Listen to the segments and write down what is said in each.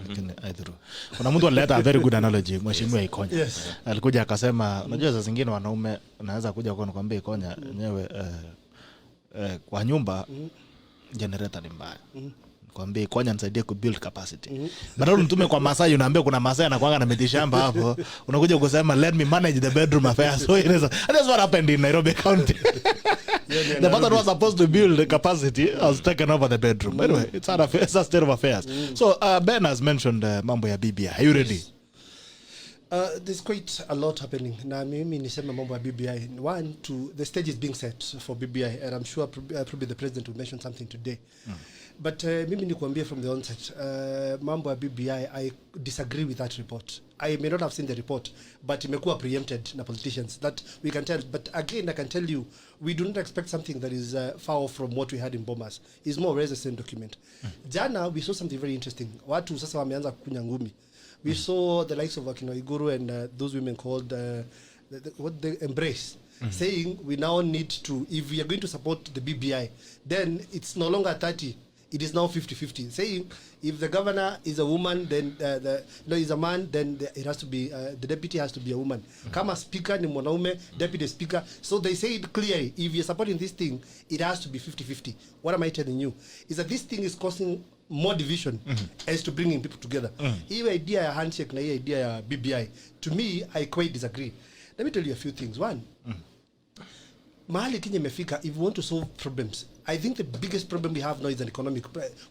lakini aidhuru kuna mtu alileta a very good analogy mheshimiwa Ikonya. Yes. Alikuja akasema unajua saa zingine wanaume unaweza kuja kwa nikwambia Ikonya yenyewe kwa nyumba generator ni mbaya. Kwambia Ikonya nisaidie ku build capacity. Badala mtume kwa Masai unaambia kuna Masai anakuanga na miti shamba hapo, unakuja kusema let me manage the bedroom affairs. So that's what happened in Nairobi County. The person was supposed to build the capacity has taken over the bedroom. Anyway, it's a state of affairs. So Ben has mentioned mambo ya BBI. Are you ready? There's quite a lot happening. Na mimi nisema mambo ya BBI. One, the stage is being set for BBI, and I'm sure probably the president will mention something today. But mimi nikuambia from the onset, mambo ya BBI, I disagree with that report. I may not have seen the report, but imekuwa preempted na politicians. That we can tell. But again, I can tell you, we do not expect something that is far off from what we had in Bomas. It's more or less the same document. Jana, we saw something very interesting. Watu sasa wameanza kukunya ngumi. We saw the likes of Akina Iguru and those women called what they Embrace, saying we now need to, if we are going to support the BBI, then it's no longer 30. It is now 50-50. Saying if the governor is a woman, then is a man, then it has to be the deputy has to be a woman. Kama speaker ni mwanaume, deputy speaker. So they say it clearly. If you're supporting this thing, it has to be 50-50. What am I telling you? Is that this thing is causing more division as to bringing people together. Hiyo idea ya handshake na hiyo idea ya BBI, to me, I quite disagree. Let me tell you a few things. One, mahali Kenya imefika, if we want to solve problems, I think the biggest problem we have now is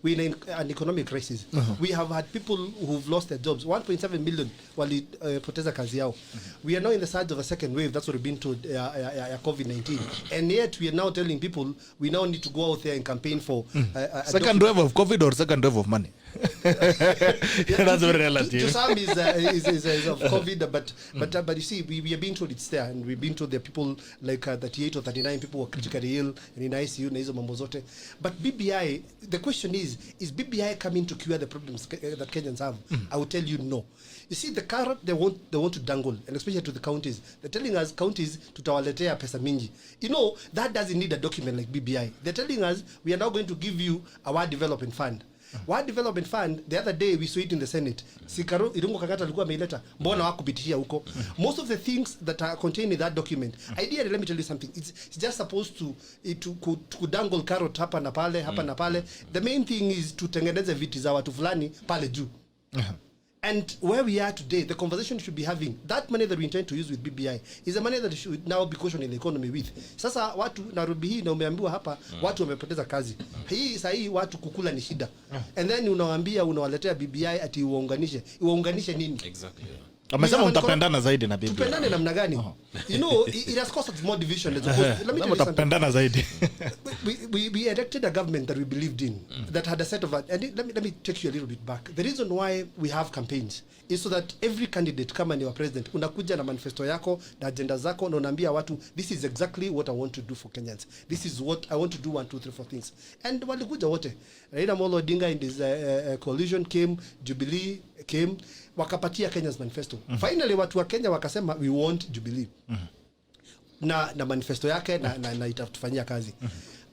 we're in an economic crisis. We have had people who've lost their jobs. 1.7 million poteza kazi yao. We are now in the surge of a second wave. That's what we've been told, COVID-19. And yet we are now telling people we now need to go out there and campaign for second wave of COVID or second wave of money. That's very relative. To some is of COVID, but you see, we are being told it's there, and we've been told there are people like 38 or 39 people who are critically ill and in ICU na hizo mambo zote. But BBI, the question is BBI coming to cure the problems that Kenyans have? I will tell you no. You see, the carrot they want to dangle, and especially to the counties. They're telling us counties tutawaletea pesa mingi. You know, that doesn't need a document like BBI. They're telling us we are now going to give you a ward development fund. Ward development fund, the other day we saw it in the Senate. Sikaro Irungo Kakata alikuwa ameileta, mbona wakupitishia huko? Most of the things that are contained in that document, ideally, let me tell you something, it's just supposed to dangle carrot hapa na pale. The main thing is to tengeneze viti za watu fulani pale juu. And where we are today, the conversation we should be having, that money that we intend to use with BBI is the money that we should now be cautioning the economy with. Sasa watu Nairobi hii na umeambiwa hapa, watu wamepoteza kazi. Hii sahi watu kukula ni shida. And then unawaambia unawaletea BBI ati uwaunganishe nini? Exactly. Amesema mtapendana zaidi na BBI. Tupendane namna gani? You know, it has caused us more division. Let me tell you mtapendana zaidi. We elected a government that we believed in, that had a set of... And let me take you a little bit back. The reason why we have campaigns is so that every candidate, kama ni wa president, unakuja na manifesto yako, na agenda zako, na unaambia watu, this is exactly what I want to do for Kenyans. This is what I want to do, 1, 2, 3, 4 things. And walikuja wote. Raila Amolo Odinga in this coalition came, Jubilee came, wakapatia Kenya's manifesto. Finally, watu wa Kenya wakasema, we want Jubilee. Na manifesto yake, na itatufanyia kazi.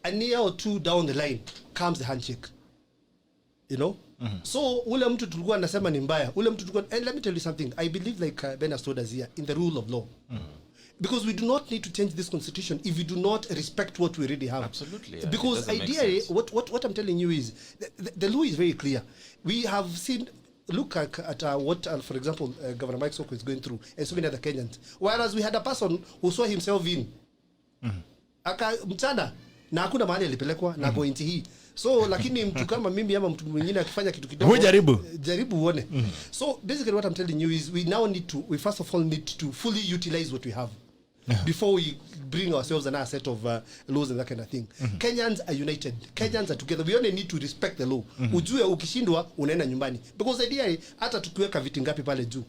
A year or two down the line comes the handshake. You know? So ule mtu tulikuwa nasema ni mbaya, ule mtu tulikuwa, and let me tell you something, I believe like Ben has told us here, in the rule of law. Because we do not need to change this constitution if we do not respect what we already have. Absolutely. Yeah. Because ideally, what I'm telling you is, the law is very clear. We have seen, look at what, for example, Governor Mike Soko is going through, and so many other Kenyans. Whereas we had a person who saw himself in. Aka mchana, na hakuna mahali alipelekwa, na kwa inti hii. So lakini mtu kama mimi ama mtu mwingine akifanya kitu kidogo, jaribu uone. So basically what I'm telling you is we first of all need to fully utilize what we have before we bring ourselves another set of laws and that kind of thing. Kenyans are united. Kenyans are together. We only need to respect the law. Ujue ukishindwa unaenda nyumbani. Because idea hata tukiweka viti ngapi pale juu.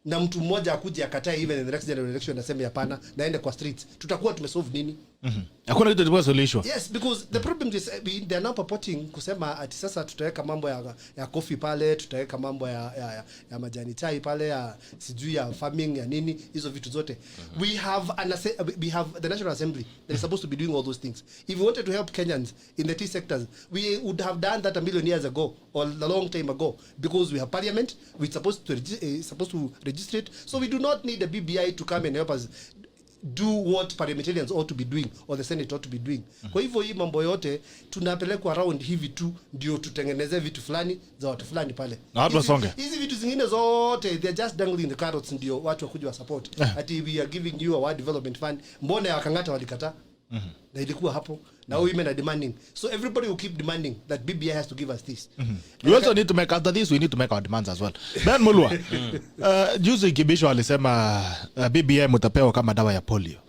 Na mtu mmoja akuje akatae even in the next general election anasema hapana, naende kwa streets. Tutakuwa tumesolve nini? Hakuna kitu kilikuwa solution. Yes, because the problem is they are now purporting kusema ati sasa tutaweka mambo ya coffee pale, tutaweka mambo ya majani chai pale, ya sijui ya farming ya nini, hizo vitu zote. We have the National Assembly that is supposed to be doing all those things. If we wanted to help Kenyans in the tea sectors, we would have done that a million years ago or a long time ago, because we have parliament, we're supposed to register it. So we do not need the BBI to come and help us do what parliamentarians ought to be doing or the Senate ought to be doing. Kwa hivyo hii mambo yote tunapelekwa around hivi tu ndio tutengeneze vitu fulani za watu fulani pale. Na watu wasonge. Hizi vitu zingine zote they are just dangling the carrots ndio watu wakuja wa support. Ati we are giving you a word development fund. Mbona wakangata walikataa? Na ilikuwa hapo. Now women are demanding. So everybody will keep demanding that BBI has to give us this. We also need to make, after this, we need to make our demands as well. Ben Mulwa, juzi Kibisho alisema BBI mutapewa kama dawa ya polio.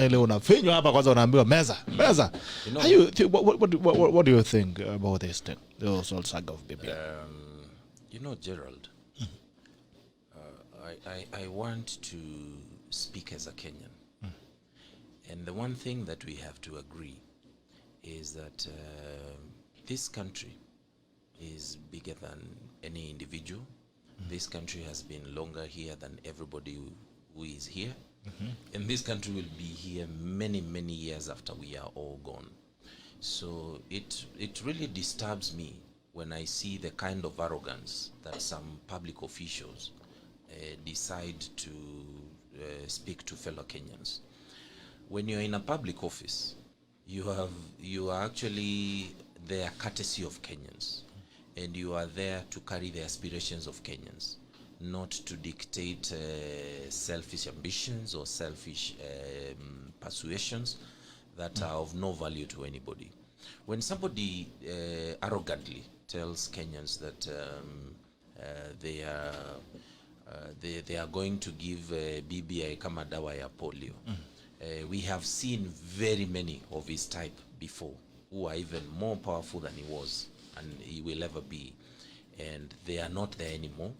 Ile unafinywa hapa kwanza unaambiwa meza. What do you think about this thing? The whole saga of BBI. Gerald, I want to speak as a Kenyan. And the one thing that we have to agree is that this country is bigger than any individual. This country has been longer here than everybody who is here. And this country will be here many, many years after we are all gone. So it really disturbs me when I see the kind of arrogance that some public officials decide to speak to fellow Kenyans. When you're in a public office, you are actually there courtesy of Kenyans, and you are there to carry the aspirations of Kenyans, not to dictate selfish ambitions or selfish persuasions that are of no value to anybody. When somebody arrogantly tells Kenyans that they are going to give BBI kama dawa ya polio, we have seen very many of his type before who are even more powerful than he was and he will ever be, and they are not there anymore,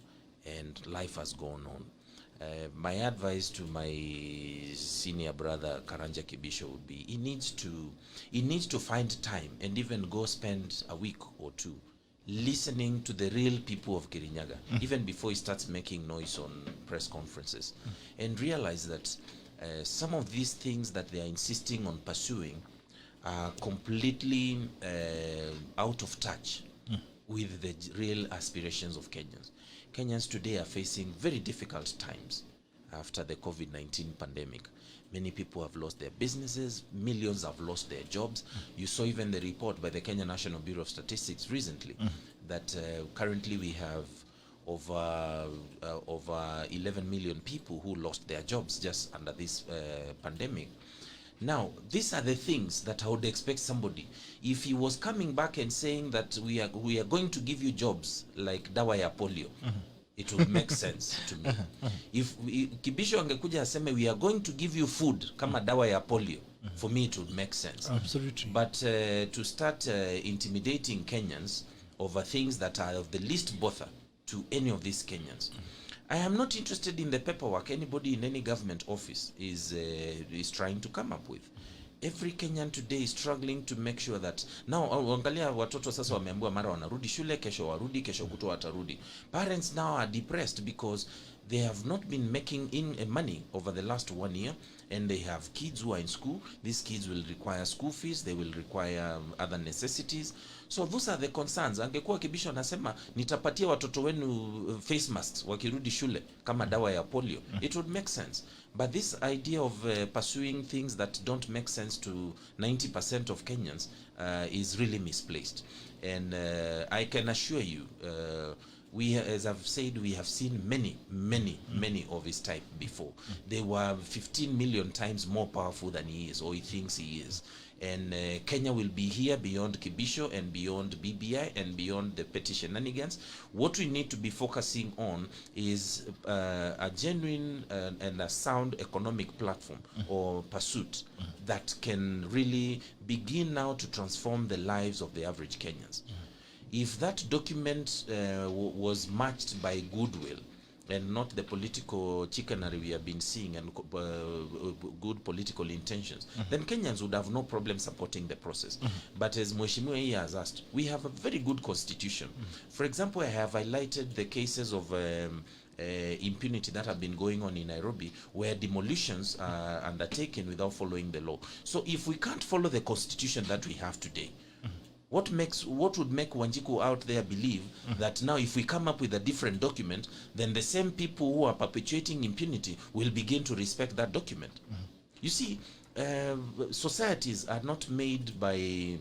and life has gone on. My advice to my senior brother Karanja Kibisho would be he needs to find time and even go spend a week or two listening to the real people of Kirinyaga, even before he starts making noise on press conferences, and realize that some of these things that they are insisting on pursuing are completely out of touch with the real aspirations of Kenyans. Kenyans today are facing very difficult times after the COVID-19 pandemic. Many people have lost their businesses, millions have lost their jobs. You saw even the report by the Kenya National Bureau of Statistics recently that currently we have over 11 million people who lost their jobs just under this pandemic. Now, these are the things that I would expect somebody, if he was coming back and saying that we are going to give you jobs like dawa ya polio, it would make sense to me. If Kibisho angekuja aseme we are going to give you food kama dawa ya polio, for me it would make sense. Absolutely. But to start intimidating Kenyans over things that are of the least bother to any of these Kenyans. I am not interested in the paperwork anybody in any government office is trying to come up with. Every Kenyan today is struggling to make sure that now angalia watoto sasa wameambiwa mara wanarudi shule, kesho warudi, kesho kutwa watarudi. Parents now are depressed because they have not been making in money over the last 1 year, and they have kids who are in school. These kids will require school fees, they will require other necessities. So those are the concerns. Angekuwa Kibisho anasema nitapatia watoto wenu face masks wakirudi shule kama dawa ya polio, it would make sense. But this idea of pursuing things that don't make sense to 90% of Kenyans is really misplaced. And I can assure you, we, as I've said, we have seen many of his type before. They were 15 million times more powerful than he is, or he thinks he is. And Kenya will be here beyond Kibisho and beyond BBI and beyond the petty shenanigans. What we need to be focusing on is a genuine and a sound economic platform or pursuit that can really begin now to transform the lives of the average Kenyans. If that document was matched by goodwill and not the political chicanery we have been seeing and good political intentions, then Kenyans would have no problem supporting the process. But as Mheshimiwa here has asked, we have a very good constitution. For example, I have highlighted the cases of impunity that have been going on in Nairobi, where demolitions are undertaken without following the law. So if we can't follow the constitution that we have today, what would make Wanjiku out there believe that now if we come up with a different document, then the same people who are perpetuating impunity will begin to respect that document? You see, societies are not made by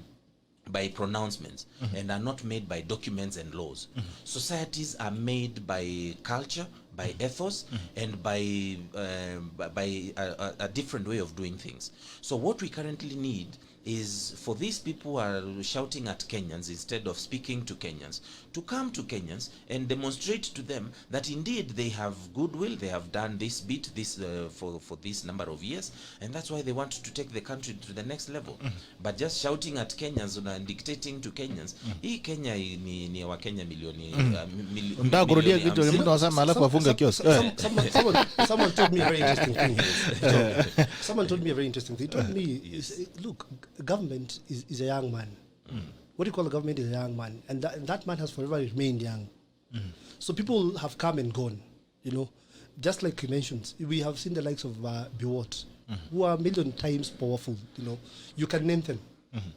pronouncements and are not made by documents and laws. Societies are made by culture, by ethos, and by a different way of doing things. So what we currently need is for these people who are shouting at Kenyans instead of speaking to Kenyans to come to Kenyans and demonstrate to them that indeed they have goodwill, they have done this bit for this number of years, and that's why they want to take the country to the next level. But just shouting at Kenyans and dictating to Kenyans, hii Kenya ni wa Kenya milioni someone told me a very interesting thing. Someone told me a very interesting thing. He told me, look, government is a young man. What do you call a government is a young man, and that man has forever remained young. So people have come and gone, you know, just like you mentioned. We have seen the likes of Biwot, who are a million times powerful. You know, you can name them.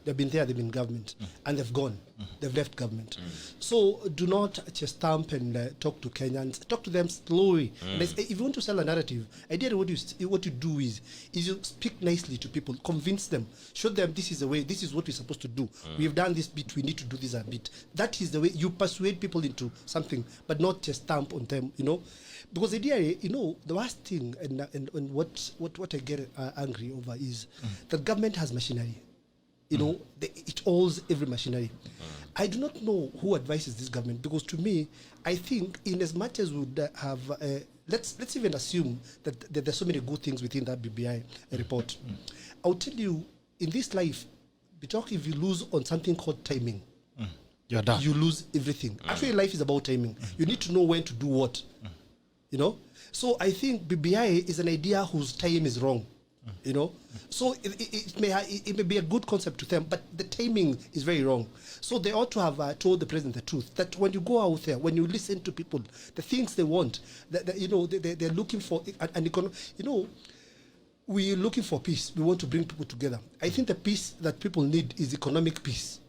They've been there, they've been in government, and they've gone. They've left government. So do not just stamp and talk to Kenyans. Talk to them slowly. And if you want to sell a narrative, ideally what you do is you speak nicely to people, convince them, show them this is the way, this is what we're supposed to do. We have done this bit, we need to do this a bit. That is the way you persuade people into something, but not just stamp on them, you know. Because the idea, you know, the worst thing and what I get angry over is that government has machinery. You know, it owns every machinery. I do not know who advises this government, because to me, I think in as much as we would have, let's even assume that there's so many good things within that BBI report. I'll tell you, in this life, if you lose on something called timing, you're done. You lose everything. Actually, life is about timing. You need to know when to do what. You know? So I think BBI is an idea whose time is wrong. You know, so it may be a good concept to them, but the timing is very wrong. So they ought to have told the president the truth, that when you go out there, when you listen to people, the things they want, that you know, they're looking for an economic, you know, we're looking for peace. We want to bring people together. I think the peace that people need is economic peace.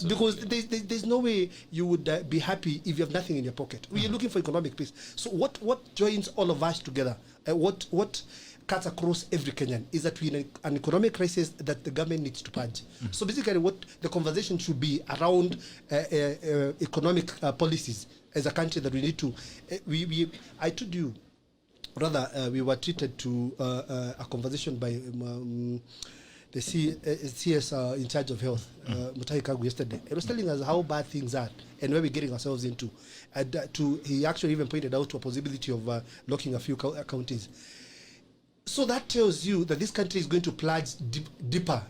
Because there's no way you would be happy if you have nothing in your pocket. We're looking for economic peace. So what joins all of us together? What cuts across every Kenyan is that we're in an economic crisis that the government needs to purge. So basically what the conversation should be around economic policies as a country, that we need to, I told you, rather, we were treated to a conversation by the CS in charge of health, Mutahi Kagwe, yesterday. He was telling us how bad things are and where we're getting ourselves into. And he actually even pointed out to a possibility of locking a few counties. So that tells you that this country is going to plunge deeper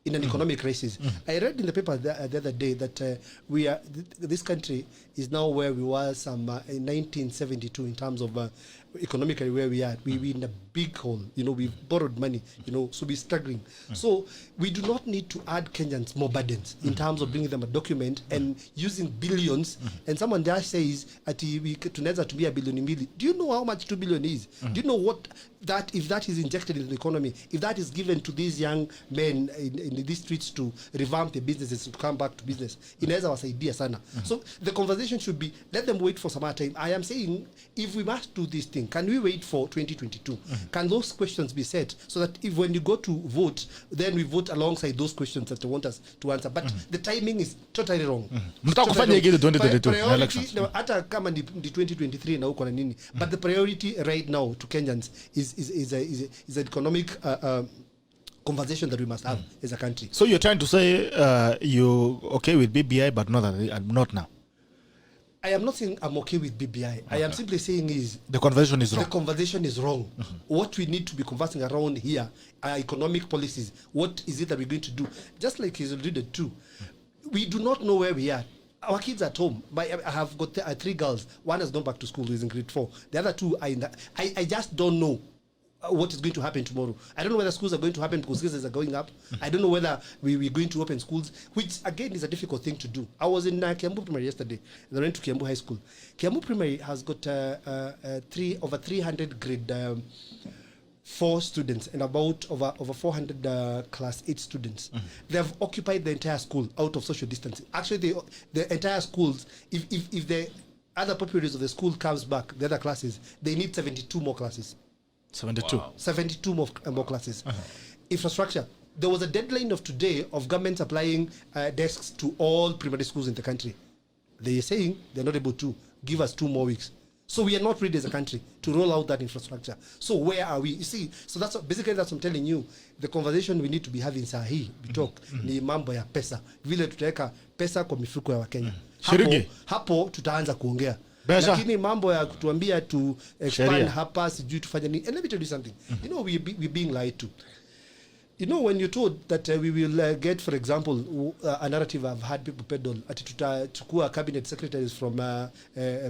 in an economic crisis. I read in the paper the other day that this country is now where we were in 1972 in terms of economically where we are. We're in a big hole. You know, we've borrowed money. You know, so we're struggling. So we do not need to add Kenyans more burdens in terms of bringing them a document and using billions. And someone there says, tunaweza tumia bilioni mbili. Do you know how much 2 billion is? Do you know what that, if that is injected in the economy, if that is given to these young men in these streets to revamp their businesses, to come back to business, inaweza wasaidia sana. So the conversation should be, let them wait for some other time. I am saying, if we must do this thing, can we wait for 2022? Can those questions be set so that if when you go to vote, then we vote alongside those questions that they want us to answer? But the timing is totally wrong. Mtakufanya hiki 2022 elections. Hata kama ni 2023 na uko na nini, but the priority right now to Kenyans is an economic conversation that we must have as a country. So you're trying to say you okay with BBI, but not now. I am not saying I'm okay with BBI. I am simply saying is the conversation is wrong. The conversation is wrong. What we need to be conversing around here are economic policies. What is it that we're going to do? Just like he's alluded to, we do not know where we are. our kids at home. I have got 3 girls. One has gone back to school, who is in grade 4. The other 2 are in that. I just don't know what is going to happen tomorrow. I don't know whether schools are going to happen because cases are going up. I don't know whether we're going to open schools, which again is a difficult thing to do. I was in KIAMBU Primary yesterday, and I went to KIAMBU High School. KIAMBU Primary has got over 300 grade 4 students and about over 400 class 8 students. They have occupied the entire school out of social distancing. Actually, the entire schools, if the other populace of the school comes back, the other classes, they need 72 more classes. 72. Wow. 72 more classes. Infrastructure. There was a deadline of today of government supplying desks to all primary schools in the country. They are saying they're not able to. Give us 2 more weeks. So we are not ready as a country to roll out that infrastructure. So where are we? You see, so that's basically that's what I'm telling you. The conversation we need to be having sahi, we talk, ni mambo ya pesa. Vile tutaweka pesa kwa mifuko ya Wakenya. Hapo tutaanza kuongea. Lakini mambo ya kutuambia to expand hapa sijui tufanye nini. And let me tell you something. You know, we're being lied to. You know, when you're told that we will get, for example, a narrative I've had people peddle, ati tutachukua cabinet secretaries from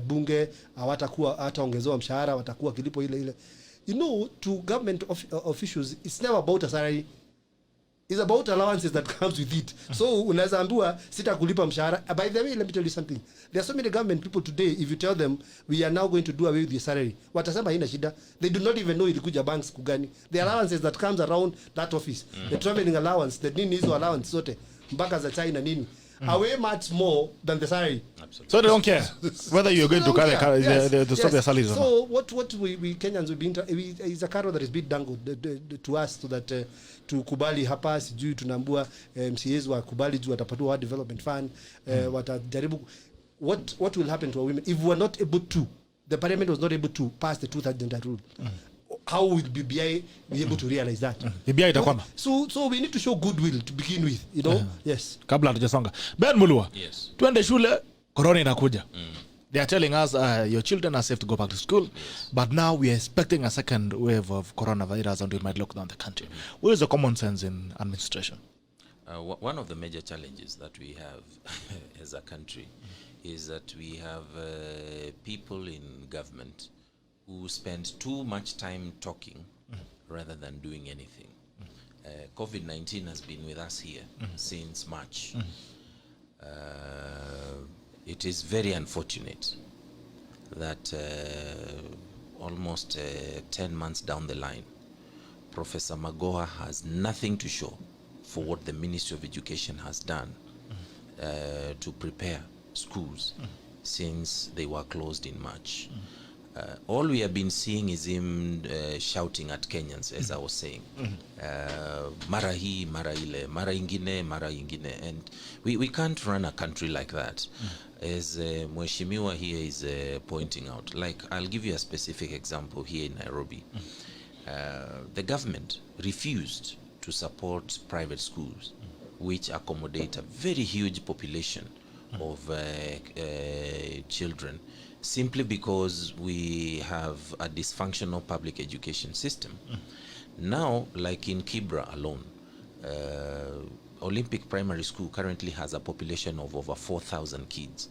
bunge, hataongezewa mshahara, watakuwa kilipo ile. You know, to government officials, it's never about a salary. It's about allowances that comes with it. So unaweza ambiwa sitakulipa mshahara. By the way, let me tell you something. There are so many government people today, if you tell them we are now going to do away with your salary, watasema haina shida. They do not even know ilikuja banks kugani. The allowances that comes around that office, the traveling allowance, the nini hizo allowance zote, mpaka za China nini, are way much more than the salary. Absolutely. So they don't care whether you're going to carry the stop their salaries or not. So what we Kenyans will be is a carrot that is being dangled to us so that tukubali hapa sijui tunaambua MCAs wa kubali juu watapatiwa World Development Fund, watajaribu what will happen to our women if we are not able to, the parliament was not able to pass the 2/3 gender rule. How will BBI be able to realize that? BBI itakwama. So we need to show goodwill to begin with, you know. Yes. Kabla hatujasonga. Ben Mulwa. Yes. Twende shule, corona inakuja. They are telling us your children are safe to go back to school, but now we are expecting a second wave of coronavirus and we might lock down the country. Where is the common sense in administration? One of the major challenges that we have as a country is that we have people in government who spend too much time talking rather than doing anything. COVID-19 has been with us here since March. It is very unfortunate that almost 10 months down the line, Professor Magoha has nothing to show for what the Ministry of Education has done to prepare schools since they were closed in March. All we have been seeing is him shouting at Kenyans, as I was saying. Mara hii, mara ile, mara ingine, mara ingine. And we can't run a country like that. As Mheshimiwa here is pointing out. Like, I'll give you a specific example here in Nairobi. The government refused to support private schools, which accommodate a very huge population of children, simply because we have a dysfunctional public education system. Now, like in Kibra alone, Olympic Primary School currently has a population of over 4,000 kids.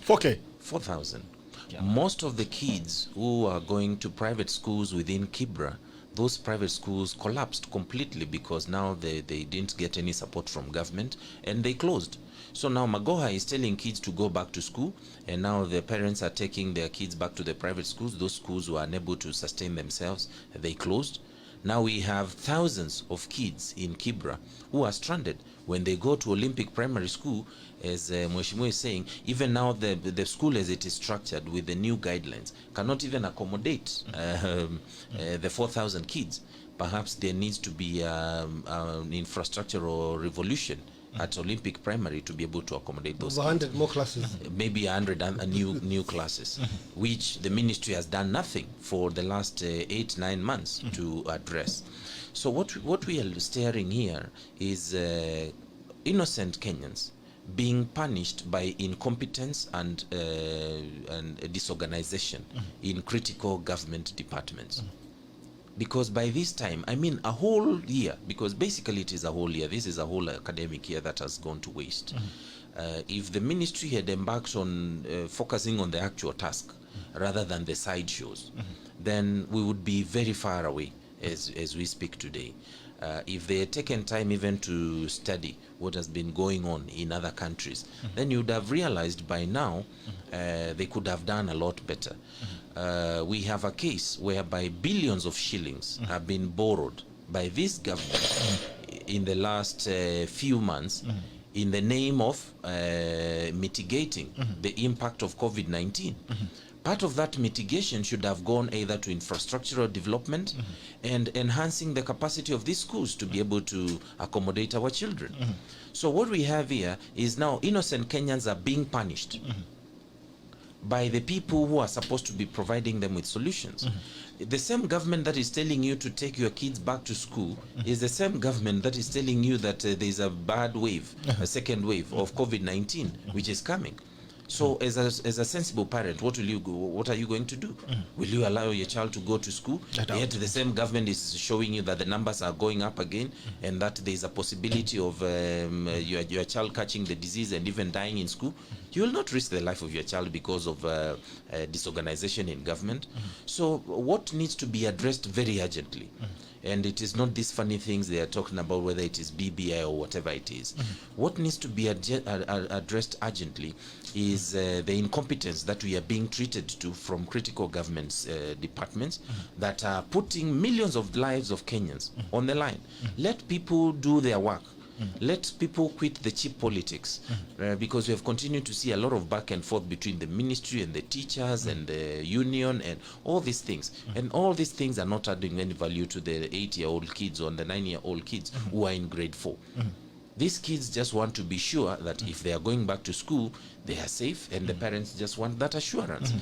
4,000. Yeah. Most of the kids who are going to private schools within Kibra, those private schools collapsed completely because now they didn't get any support from government and they closed. So now Magoha is telling kids to go back to school, and now the parents are taking their kids back to the private schools. Those schools were unable to sustain themselves. They closed. Now we have thousands of kids in Kibra who are stranded. When they go to Olympic Primary School, as Mheshimiwa is saying, even now the school as it is structured with the new guidelines cannot even accommodate the 4,000 kids. Perhaps there needs to be an infrastructural revolution at Olympic Primary to be able to accommodate those 100 more classes. Maybe 100 new classes, which the ministry has done nothing for the last 8-9 months to address. So what we are staring here is innocent Kenyans being punished by incompetence and disorganization in critical government departments. Because by this time, I mean a whole year, because basically it is a whole year. This is a whole academic year that has gone to waste. If the ministry had embarked on focusing on the actual task rather than the sideshows, then we would be very far away as we speak today. If they had taken time even to study what has been going on in other countries, then you would have realized by now they could have done a lot better. We have a case whereby billions of shillings have been borrowed by this government in the last few months in the name of mitigating the impact of COVID-19. Part of that mitigation should have gone either to infrastructural development and enhancing the capacity of these schools to be able to accommodate our children. So what we have here is now innocent Kenyans are being punished by the people who are supposed to be providing them with solutions. The same government that is telling you to take your kids back to school is the same government that is telling you that there is a bad wave, a second wave of COVID-19, which is coming. So as a sensible parent, what are you going to do? Will you allow your child to go to school? Yet the same government is showing you that the numbers are going up again and that there is a possibility of your child catching the disease and even dying in school. You will not risk the life of your child because of disorganization in government. So what needs to be addressed very urgently, and it is not these funny things they are talking about, whether it is BBI or whatever it is. What needs to be addressed urgently is the incompetence that we are being treated to from critical government departments that are putting millions of lives of Kenyans on the line. Let people do their work. Let people quit the cheap politics, because we have continued to see a lot of back and forth between the ministry and the teachers and the union and all these things. And all these things are not adding any value to the 8-year-old kids or the 9-year-old kids who are in grade 4. These kids just want to be sure that if they are going back to school, they are safe, and the parents just want that assurance.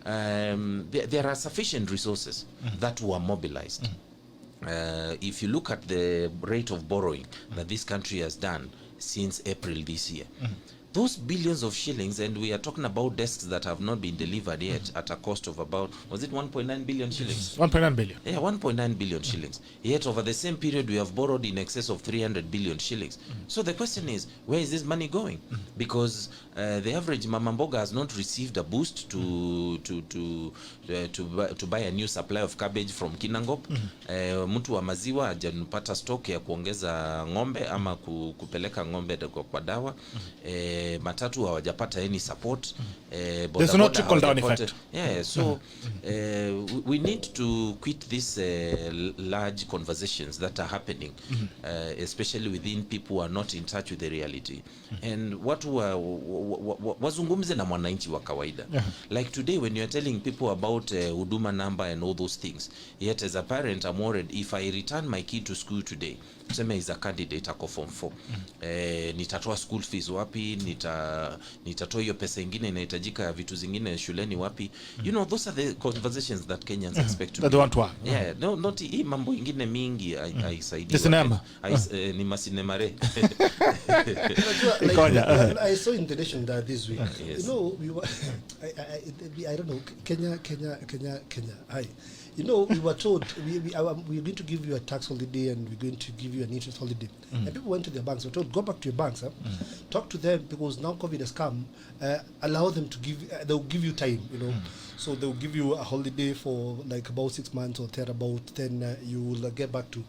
There are sufficient resources that were mobilized. If you look at the rate of borrowing that this country has done since April this year, those billions of shillings, and we are talking about desks that have not been delivered yet at a cost of about, was it 1.9 billion shillings? 1.9 billion. Yeah, 1.9 billion shillings. Yet over the same period, we have borrowed in excess of 300 billion shillings. So the question is, where is this money going? Because the average mama mboga has not received a boost to buy a new supply of cabbage from Kinangop. Mtu wa maziwa hajanipata stock ya kuongeza ng'ombe ama kupeleka ng'ombe kwa dawa. Matatu hawajapata any support. There's no trickle down effect. Yeah, so we need to quit these large conversations that are happening, especially within people who are not in touch with the reality. And wazungumze na mwananchi wa kawaida. Like today, when you're telling people about huduma number and all those things, yet as a parent, I'm worried if I return my kid to school today, tuseme is a candidate ako form 4, nitatoa school fees wapi, nitatoa hiyo pesa ingine inahitajika ya vitu zingine shuleni wapi? You know, those are the conversations that Kenyans expect to that they want to have. Yeah, no, not hii mambo ingine mingi haisaidia. Sinema. Ni masinemare. I saw in the nation that this week. Yes. You know, we were, I don't know, Kenya. You know, we were told we're going to give you a tax holiday and we're going to give you an interest holiday. And people went to their banks. Were told, go back to your banks, talk to them, because now COVID has come. Allow them to give. They'll give you time. You know, so they'll give you a holiday for like about 6 months or thereabout. Then you will get back to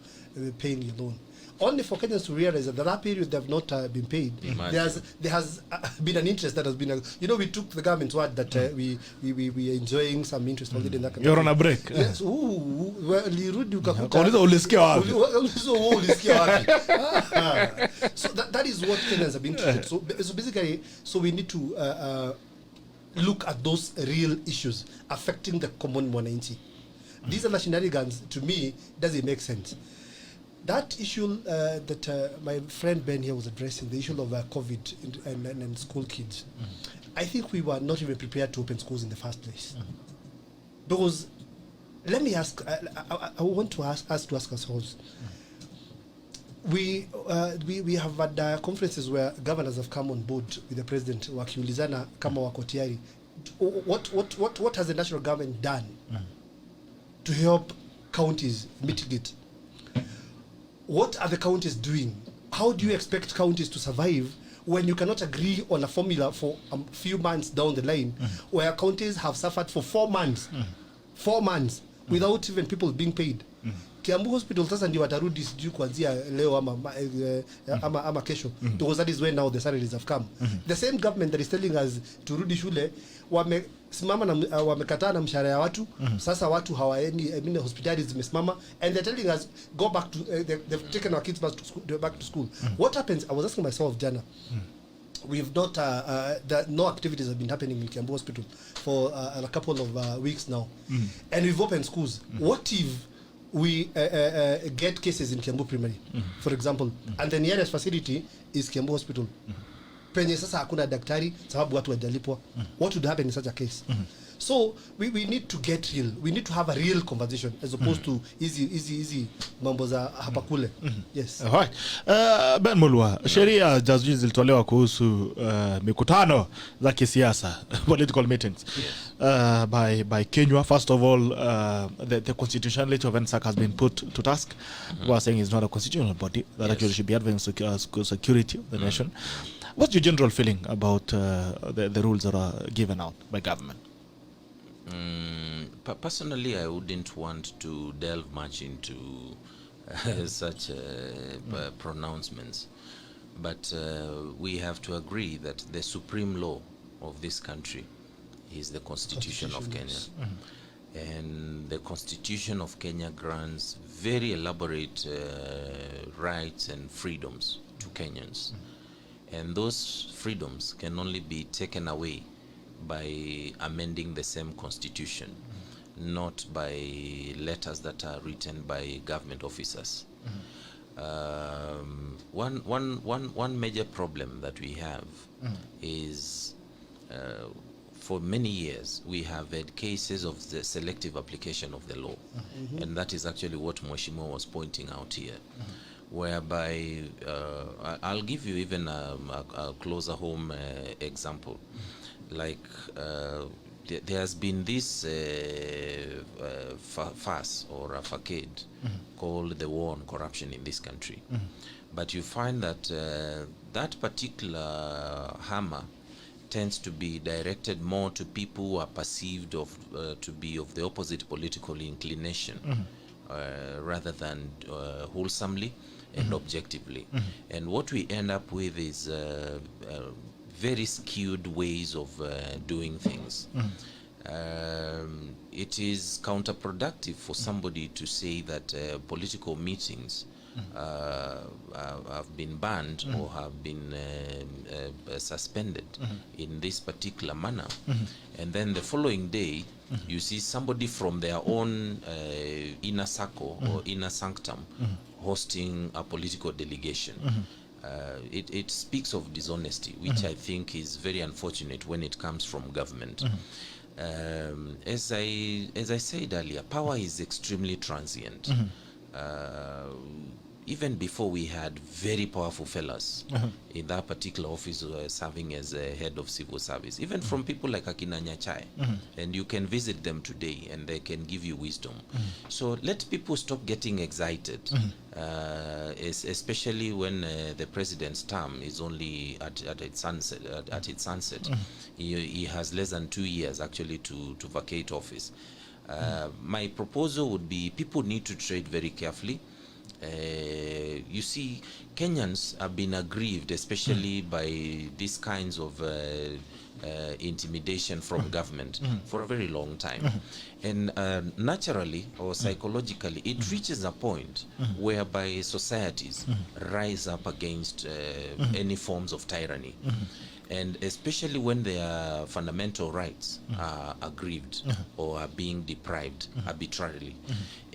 paying your loan. Only for Kenyans to realize that that period they have not been paid. There has been an interest that has been, you know, we took the government's word that we are enjoying some interest holiday in that country. You're on a break. Yes. Lirudi ukakuta. Ulisikia wapi? Ulisikia wapi? So that is what Kenyans have been treated. So basically, we need to look at those real issues affecting the common mwananchi. These are shenanigans. To me, doesn't make sense. That issue that my friend Ben here was addressing, the issue of COVID and school kids, I think we were not even prepared to open schools in the first place. Because, let me ask, I want to ask ourselves, we have had conferences where governors have come on board with the president, wakiulizana kama wako tayari. What has the national government done to help counties mitigate? What are the counties doing? How do you expect counties to survive when you cannot agree on a formula for a few months down the line, where counties have suffered for 4 months, 4 months, without even people being paid. Kiambu Hospital sasa ndio watarudi sijui kuanzia leo ama kesho, because that is when now the salaries have come. The same government that is telling us turudi shule wamesimama na wamekataa na mshahara ya watu. Sasa watu hawaendi, I mean hospitali zimesimama, and they're telling us go back to they've taken our kids back to school. What happens? I was asking myself, Jana, we've not no activities have been happening in Kiambu Hospital for a couple of weeks now, and we've opened schools. What if we get cases in Kiambu Primary, for example, and the nearest facility is Kiambu Hospital? Penye sasa hakuna daktari sababu watu wajalipwa. What would happen in such a case? So we need to get real. We need to have a real conversation as opposed to easy mambo za hapa kule. Yes. Alright. Ben Mulwa, sheria juzi zilitolewa kuhusu mikutano za kisiasa, political meetings, by Kenya. First of all, the constitutionality of NSAC has been put to task. We are saying it's not a constitutional body that actually should be advancing security of the nation. What's your general feeling about the rules that are given out by government? Personally, I wouldn't want to delve much into such pronouncements, but we have to agree that the supreme law of this country is the Constitution of Kenya. And the Constitution of Kenya grants very elaborate rights and freedoms to Kenyans. And those freedoms can only be taken away by amending the same constitution, not by letters that are written by government officers. One major problem that we have is for many years we have had cases of the selective application of the law, and that is actually what Mweshimo was pointing out here. Whereby I'll give you even a closer home example. Like there has been this farce or a facade called the war on corruption in this country. But you find that that particular hammer tends to be directed more to people who are perceived to be of the opposite political inclination, rather than wholesomely and objectively. And what we end up with is very skewed ways of doing things. It is counterproductive for somebody to say that political meetings have been banned or have been suspended in this particular manner, and then the following day you see somebody from their own inner circle or inner sanctum hosting a political delegation. It speaks of dishonesty, which I think is very unfortunate when it comes from government. As I said earlier, power is extremely transient. Even before we had very powerful fellas in that particular office serving as a head of civil service, even from people like Akina Nyachai, and you can visit them today and they can give you wisdom. So let people stop getting excited, especially when the president's term is only at its sunset. He has less than 2 years actually to vacate office. My proposal would be people need to trade very carefully. You see, Kenyans have been aggrieved, especially by these kinds of intimidation from government for a very long time. And naturally or psychologically, it reaches a point whereby societies rise up against any forms of tyranny. And especially when their fundamental rights are aggrieved or are being deprived arbitrarily.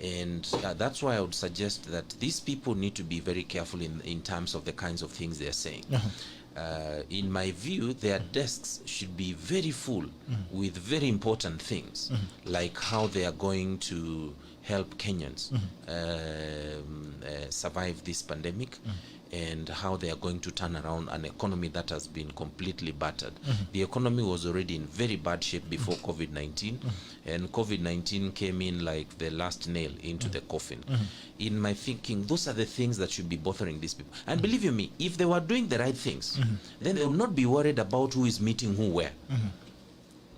And that's why I would suggest that these people need to be very careful in terms of the kinds of things they're saying. In my view, their desks should be very full with very important things, like how they are going to help Kenyans survive this pandemic, and how they are going to turn around an economy that has been completely battered. The economy was already in very bad shape before COVID-19, and COVID-19 came in like the last nail into the coffin. In my thinking, those are the things that should be bothering these people. And believe you me, if they were doing the right things, then they will not be worried about who is meeting who where.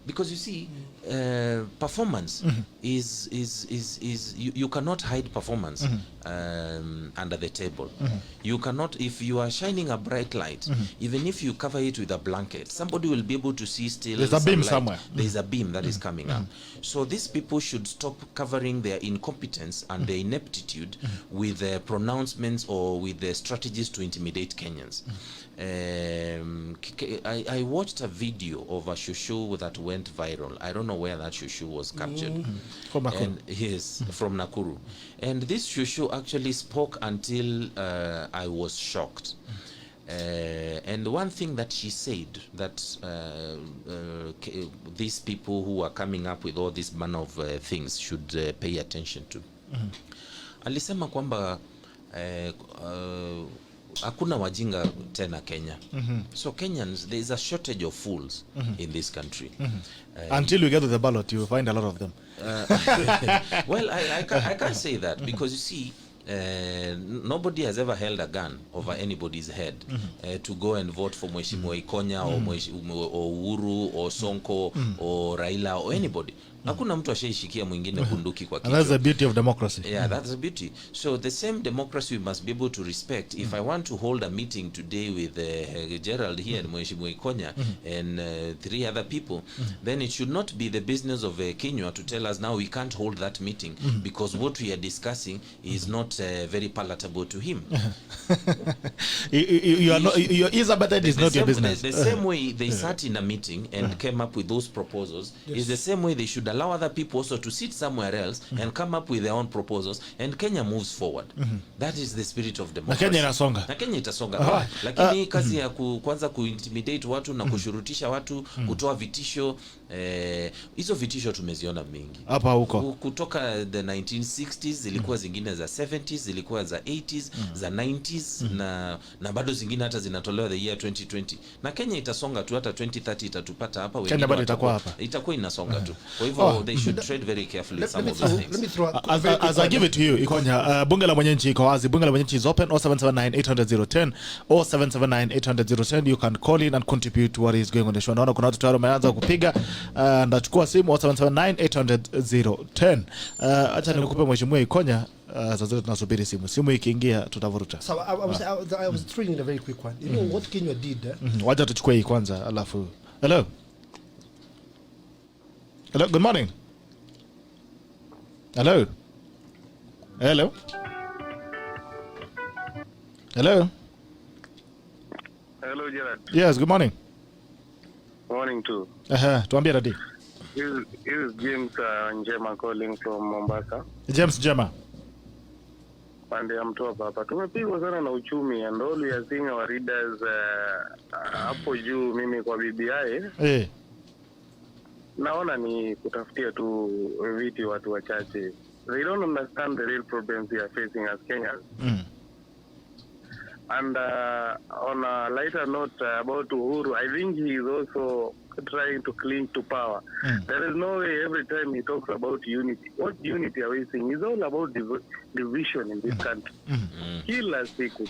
Because you see, performance is you cannot hide performance under the table. You cannot, if you are shining a bright light, even if you cover it with a blanket, somebody will be able to see still. There's a beam somewhere. There's a beam that is coming up. So these people should stop covering their incompetence and their ineptitude with pronouncements or with the strategies to intimidate Kenyans. I watched a video of a shushu that went viral. I don't know where that shushu was captured. From Nakuru. And yes, from Nakuru. And this shushu actually spoke until I was shocked. And one thing that she said that these people who are coming up with all this manner of things should pay attention to. Alisema kwamba hakuna wajinga tena Kenya. So Kenyans, there is a shortage of fools in this country. Until you get to the ballot, you will find a lot of them. Well, I can't say that, because you see, nobody has ever held a gun over anybody's head to go and vote for Mheshimiwa IKONYA or Uhuru or Sonko or Raila or anybody. Hakuna mtu ashaishikia mwingine bunduki kwa kichwa. And that's the beauty of democracy. Yeah, that's the beauty. So the same democracy we must be able to respect. If I want to hold a meeting today with Gerald here and Mheshimiwa IKONYA and 3 other people, then it should not be the business of Kenya to tell us now we can't hold that meeting because what we are discussing is not very palatable to him. His appetite is not your business. The same way they sat in a meeting and came up with those proposals is the same way they should allow other people also to sit somewhere else and come up with their own proposals, and Kenya moves forward. That is the spirit of democracy. Na Kenya inasonga. Na Kenya itasonga. Lakini kazi ya kwanza kuintimidate watu na kushurutisha watu, kutoa vitisho, hizo vitisho tumeziona mingi. Hapa huko. Kutoka the 1960s, zilikuwa zingine za 70s, zilikuwa za 80s, za 90s, na bado zingine hata zinatolewa the year 2020. Na Kenya itasonga tu, hata 2030 itatupata hapa, wengine Kenya bado itakuwa hapa. Itakuwa inasonga tu. Kwa hivyo they should tread very carefully some of these things. Let me throw as I give it to you, IKONYA, bunge la mwananchi iko wazi. Bunge la mwananchi is open. 0779-800-010 or 779-800-010. You can call in and contribute to what is going on the show. Naona kuna watu tayari wameanza kupiga. Ndachukua simu 0779-800-010. Acha nikupe Mheshimiwa IKONYA, sasa tunasubiri simu ikiingia tutavuruta. So I was throwing in a very quick one. You know what Kenya did? Wacha tuchukue hii kwanza alafu. Hello, good morning. Hello. Hello. Hello. Hello, Gerard. Yes, good morning. Morning too. Tuambie Dadi. This is James Njema calling from Mombasa. James Njema. Pande ya Mtwapa hapa. Tumepigwa sana na uchumi, and all we are seeing our readers hapo juu. Mimi kwa BBI naona ni kutafutia tu viti watu wachache. They don't understand the real problems we are facing as Kenyans. And on a lighter note about Uhuru, I think he is also trying to cling to power. There is no way every time he talks about unity. What unity are we seeing? It's all about division in this country. Kila siku.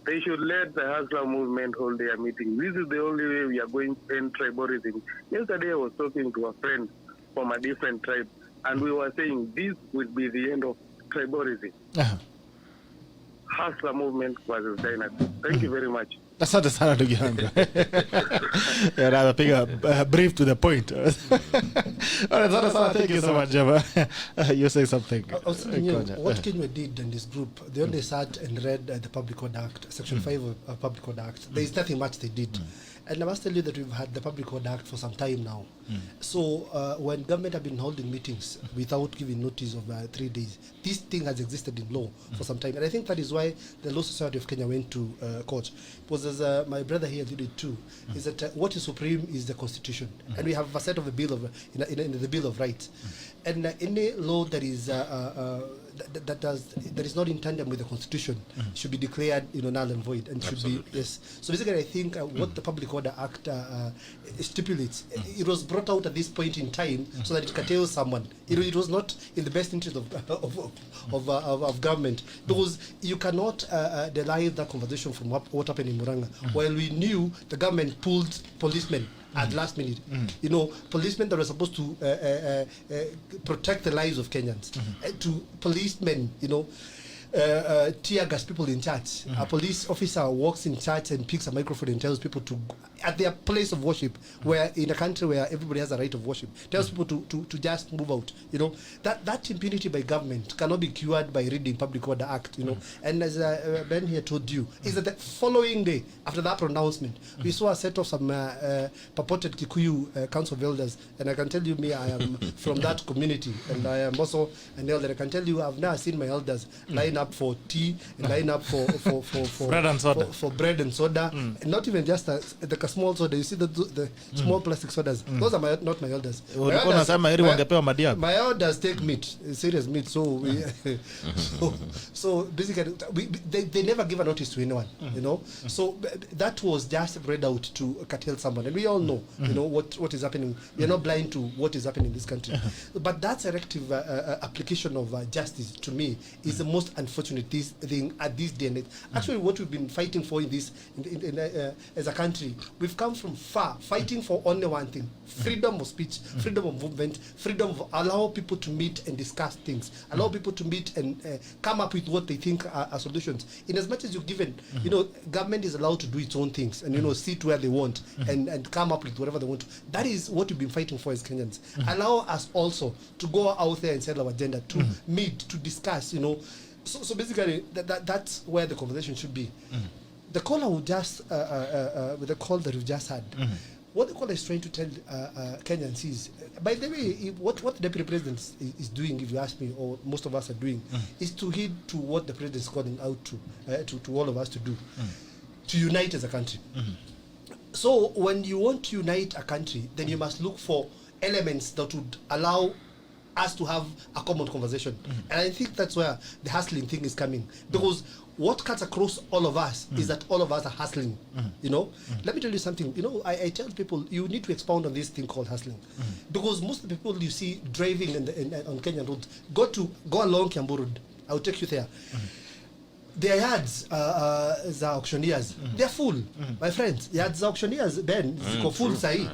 They should let the Hustler movement hold their meeting. This is the only way we are going to end tribalism. Yesterday I was talking to a friend from a different tribe, and we were saying this will be the end of tribalism. Hustler movement versus dynasty. Thank you very much. Asante sana ndugu yangu. Anapiga brief to the point. Thank you so much, Jema. You say something. What Kenya did in this group, they only sat and read the Public Code Act, Section 5 of Public Code Act. There is nothing much they did. And I must tell you that we've had the Public Code Act for some time now. So when government have been holding meetings without giving notice of 3 days, this thing has existed in law for some time. And I think that is why the Law Society of Kenya went to court. Because as my brother here alluded to, is that what is supreme is the Constitution. And we have a set of a bill of, in the Bill of Rights. And any law that is that is not in tandem with the constitution should be declared, null and void, and should Absolutely. be, yes. So basically, I think what the Public Order Act stipulates, it was brought out at this point in time so that it curtails someone. It was not in the best interest of government, because you cannot derive that conversation from what happened in Muranga, while we knew the government pulled policemen at last minute. Policemen that were supposed to protect the lives of Kenyans, to policemen, tear gas people in church. A police officer walks in church and picks a microphone and tells people to, at their place of worship, where in a country where everybody has a right of worship, tells people to just move out. That impunity by government cannot be cured by reading Public Order Act. And as Ben here told you, is that the following day after that pronouncement, we saw a set of some purported Kikuyu Council of Elders, and I can tell you, I am from that community, and I am also an elder. I can tell you, I've never seen my elders line up for tea and line up for bread and soda. For bread and soda, and not even just the small soda. You see the small plastic sodas. Those are not my elders. My elders take meat, serious meat. So so basically, they never give a notice to anyone. So that was just read out to curtail someone, and we all know what is happening. We are not blind to what is happening in this country. But that selective application of justice, to me, is the most unfortunate thing at this day and age. Actually, what we've been fighting for in this, as a country, we've come from far, fighting for only one thing: freedom of speech, freedom of movement, freedom of allow people to meet and discuss things, allow people to meet and come up with what they think are solutions. In as much as you're given, government is allowed to do its own things and sit where they want and come up with whatever they want to. That is what we've been fighting for as Kenyans. Allow us also to go out there and set our agenda, to meet, to discuss. So basically, that's where the conversation should be. The caller who just, with the call that we just had, what the caller is trying to tell Kenyans is, by the way, what the Deputy President is doing, if you ask me, or most of us are doing, is to heed to what the President is calling out to all of us to do, to unite as a country. So when you want to unite a country, then you must look for elements that would allow us to have a common conversation. And I think that's where the hustling thing is coming. Because what cuts across all of us is that all of us are hustling. Let me tell you something. I tell people, you need to expound on this thing called hustling. Because most of the people you see driving on Kenyan roads, go along KIAMBU Road. I'll take you there. Their yards za auctioneers, they're full, my friends. Yards za auctioneers, Ben, ziko full sahi.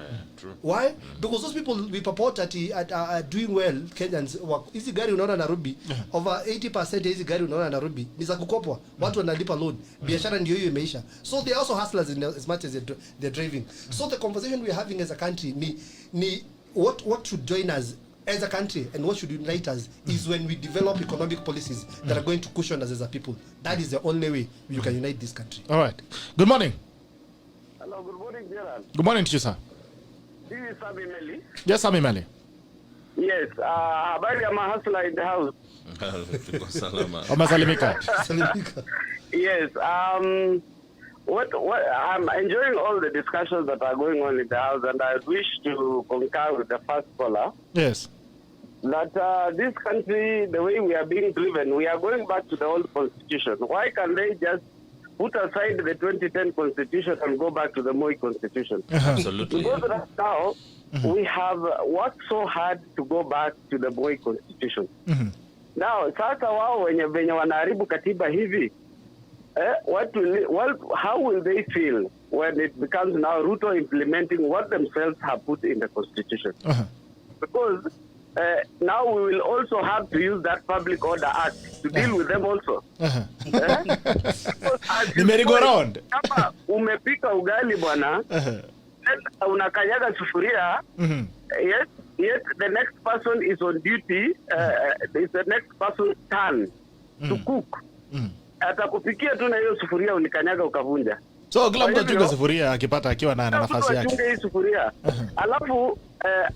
Why? Because those people we purport are doing well. Kenyans, hizi gari unaona Nairobi, over 80% hizi gari unaona Nairobi ni za kukopwa, watu wanalipa loan, biashara ndio hiyo imeisha. So they are also hustlers as much as they're driving. So the conversation we're having as a country ni what should join us as a country and what should unite us is when we develop economic policies that are going to cushion us as a people. That is the only way you can unite this country. All right. Good morning. Hello, good morning, Gerald. Good morning to you, sir. This is Sami Meli. Yes, Sami Meli. Yes, habari ya mahasla in the house. Salimika. Yes, what I'm enjoying all the discussions that are going on in the house, and I wish to concur with the first caller. Yes. That this country, the way we are being driven, we are going back to the old constitution. Why can't they just put aside the 2010 constitution and go back to the Moi constitution? Absolutely. Because right now, we have worked so hard to go back to the Moi constitution. Now, sasa wao wenye wanaharibu katiba hivi, how will they feel when it becomes now Ruto implementing what themselves have put in the constitution? Because now we will also have to use that Public Order Act to deal with them also. The merry-go-round. Kama umepika ugali bwana, unakanyaga sufuria, yet the next person is on duty, it's the next person's turn to cook. Atakupikia tu na hiyo sufuria ulikanyaga ukavunja. So kila mtu achunge sufuria akipata akiwa na nafasi yake. Achunge hii sufuria. Alafu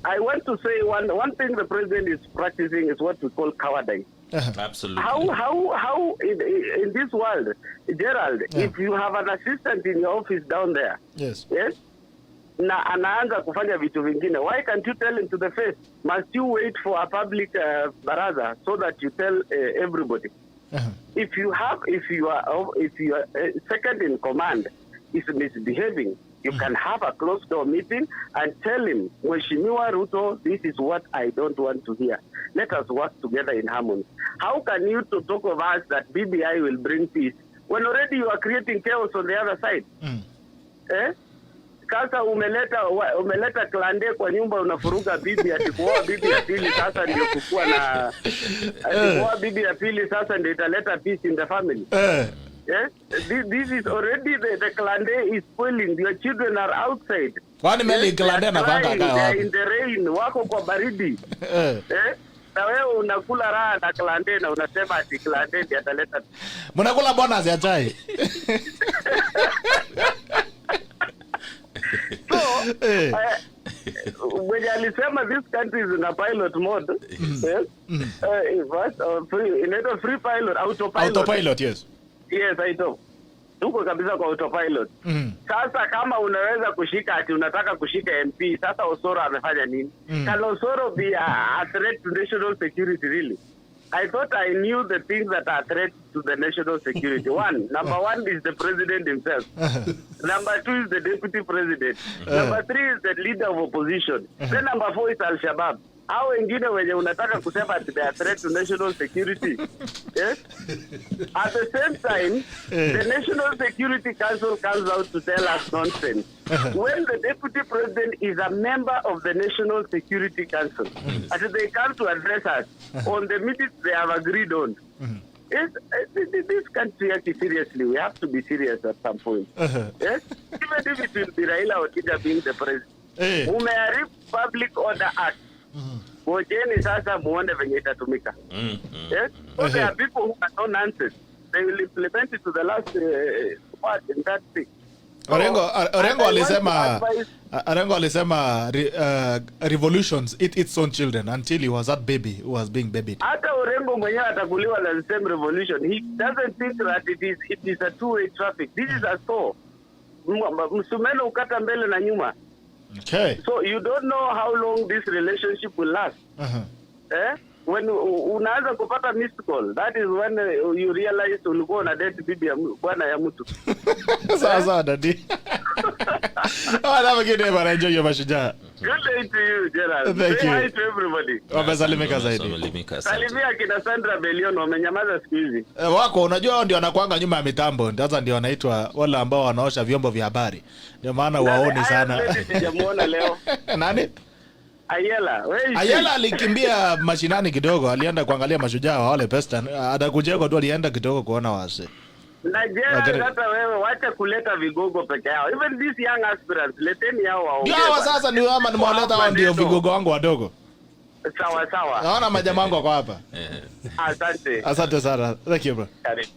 I want to say one thing the president is practicing is what we call cowardice. Absolutely. How in this world, Gerald, if you have an assistant in your office down there, yes, na anaanza kufanya vitu vingine. Why can't you tell him to the face? Must you wait for a public baraza so that you tell everybody? If you are second in command is misbehaving, you can have a closed door meeting and tell him, Mheshimiwa Ruto, this is what I don't want to hear. Let us work together in harmony. How can you talk of us that BBI will bring peace when already you are creating chaos on the other side? Sasa umeleta klande kwa nyumba, unafuruga bibi atikuoa bibi ya pili, sasa ndio kukua na atikuoa bibi ya pili, sasa ndio italeta peace in the family. This is already the klande is spoiling. Your children are outside. Kwani meli klande na kwanga wapi? In the rain, wako kwa baridi. Na wewe unakula raha na klande na unasema ati klande ndio ataleta. Mnakula bonus ya chai. So, when alisema this country is in a pilot mode, free pilot, autopilot, yes. Yes, I know. Tuko kabisa kwa autopilot. Sasa kama unaweza kushika ati unataka kushika MP, sasa Osoro amefanya nini? Can Osoro be a threat to national security really? I thought I knew the things that are threats to the national security. Number one is the president himself. Number two is the deputy president. Number three is the leader of opposition. Then number four is Al-Shabaab. Hao wengine wenye unataka kusema ati they are threat to national security. Yes? At the same time, the National Security Council comes out to tell us nonsense. When the deputy president is a member of the National Security Council, and they come to address us on the meetings they have agreed on. This country, actually, seriously, we have to be serious at some point. Yes? Even if it will be Raila Odinga being the president. Umeharibu Public Order Act. Ngojeni sasa muone venye itatumika. Yes? So there are people who are no nonsense. They will implement it to the last part in that thing. Orengo alisema revolutions eat its own children until he was that baby who was being babied. Hata Orengo mwenyewe atakuliwa na the same revolution. He doesn't think that it is a two-way traffic. This is a store. Msumeno ukata mbele na nyuma. Okay. So you don't know how long this relationship will last. When unaanza kupata missed call, that is when you realize ulikuwa na date bibi ya bwana ya mtu. Sawa dadi. Have a good day, man. Enjoy your mashujaa. Good day to you, Gerald. Thank you. Hi to everybody. Wamesalimika zaidi. Salimia kina Sandra Belion, wamenyamaza siku hizi. Wako unajua ndio wanakuanga nyuma ya mitambo. Sasa ndio wanaitwa wale ambao wanaosha vyombo vya habari. Ndio maana waoni sana. Sijamuona leo. Nani? Ayala alikimbia mashinani kidogo, alienda kuangalia mashujaa wa wale Pestan. Atakujeko tu alienda kidogo kuona wase. Najera hata wewe wacha kuleta vigogo peke yao. Even these young aspirants, leteni hao waongee. Gawa sasa ni wama nimewaleta hao ndio vigogo wangu wadogo. Sawa. Naona majamaa wangu wako hapa. Asante. Asante sana. Thank you bro. Karibu.